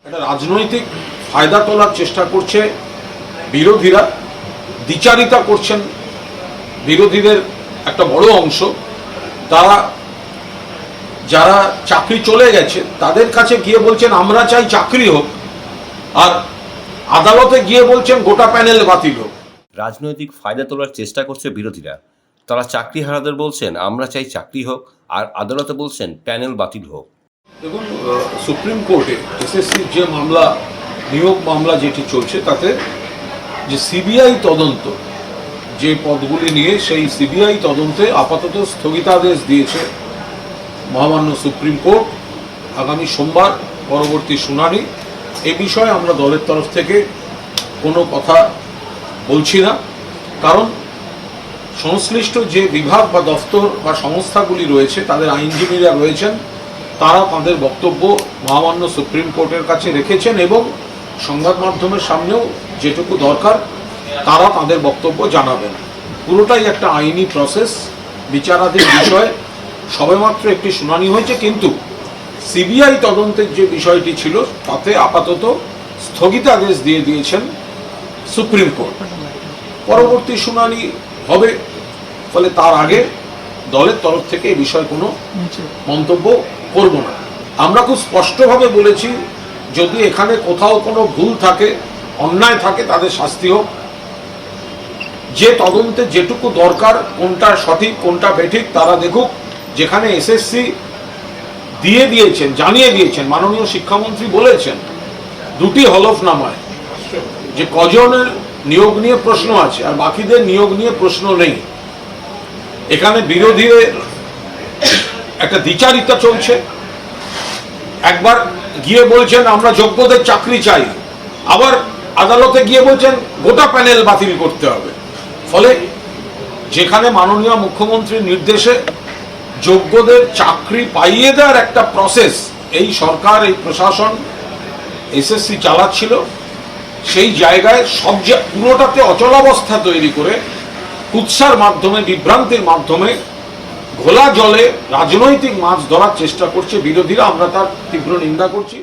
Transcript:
একটা রাজনৈতিক ফায়দা তোলার চেষ্টা করছে বিরোধীরা, দ্বিচারিতা করছেন বিরোধীদের একটা বড় অংশ। তারা যারা চাকরি চলে গেছে তাদের কাছে গিয়ে বলছেন আমরা চাই চাকরি হোক, আর আদালতে গিয়ে বলছেন গোটা প্যানেল বাতিল হোক। রাজনৈতিক ফায়দা তোলার চেষ্টা করছে বিরোধীরা। তারা চাকরি হারাদের বলছেন আমরা চাই চাকরি হোক, আর আদালতে বলছেন প্যানেল বাতিল হোক। দেখুন, সুপ্রিম কোর্টে এসএসসির যে মামলা, নিয়োগ মামলা যেটি চলছে, তাতে যে সিবিআই তদন্ত, যে পদগুলি নিয়ে সেই সিবিআই তদন্তে আপাতত স্থগিতাদেশ দিয়েছে মহামান্য সুপ্রিম কোর্ট। আগামী সোমবার পরবর্তী শুনানি। এ বিষয়ে আমরা দলের তরফ থেকে কোনো কথা বলছি না, কারণ সংশ্লিষ্ট যে বিভাগ বা দফতর বা সংস্থাগুলি রয়েছে, তাদের আইনজীবীরা রয়েছেন, তারা তাদের বক্তব্য মহামান্য সুপ্রিম কোর্টের কাছে রেখেছেন এবং সংবাদ মাধ্যমের সামনেও যেটুকু দরকার তারা তাদের বক্তব্য জানাবেন। পুরোটাই একটা আইনি প্রসেস, বিচারাধীন বিষয়। সবেমাত্র একটি শুনানি হয়েছে, কিন্তু সিবিআই তদন্তের যে বিষয়টি ছিল তাতে আপাতত স্থগিতাদেশ দিয়ে দিয়েছেন সুপ্রিম কোর্ট। পরবর্তী শুনানি হবে, ফলে তার আগে দলের তরফ থেকে এই বিষয়ে কোনো মন্তব্য করব না। আমরা খুব স্পষ্টভাবে বলেছি, যদি এখানে কোথাও কোনো ভুল থাকে, অন্যায় থাকে, তাদের শাস্তি হোক। যে তদন্তে যেটুকু দরকার, কোনটা সঠিক কোনটা বেঠিক তারা দেখুক। যেখানে এসএসসি দিয়ে দিয়েছেন, জানিয়ে দিয়েছেন, মাননীয় শিক্ষামন্ত্রী বলেছেন দুটি হলফনামায় যে কজনের নিয়োগ নিয়ে প্রশ্ন আছে আর বাকিদের নিয়োগ নিয়ে প্রশ্ন নেই। এখানে বিরোধীদের একটা দ্বিচারিতা চলছে। একবার গিয়ে বলছেন আমরা যোগ্যদের চাকরি চাই, আবার আদালতে গিয়ে বলছেন গোটা প্যানেল বাতিল করতে হবে। ফলে যেখানে মাননীয় মুখ্যমন্ত্রীর নির্দেশে যোগ্যদের চাকরি পাইয়ে দেওয়ার একটা প্রসেস এই সরকার, এই প্রশাসন, এসএসসি চালাচ্ছিল, সেই জায়গায় পুরোটাতে অচলাবস্থা তৈরি করে কুৎসার মাধ্যমে, বিভ্রান্তির মাধ্যমে ঘোলা জলে রাজনৈতিক মাছ ধরার চেষ্টা করছে বিরোধীরা। আমরা তার তীব্র নিন্দা করছি।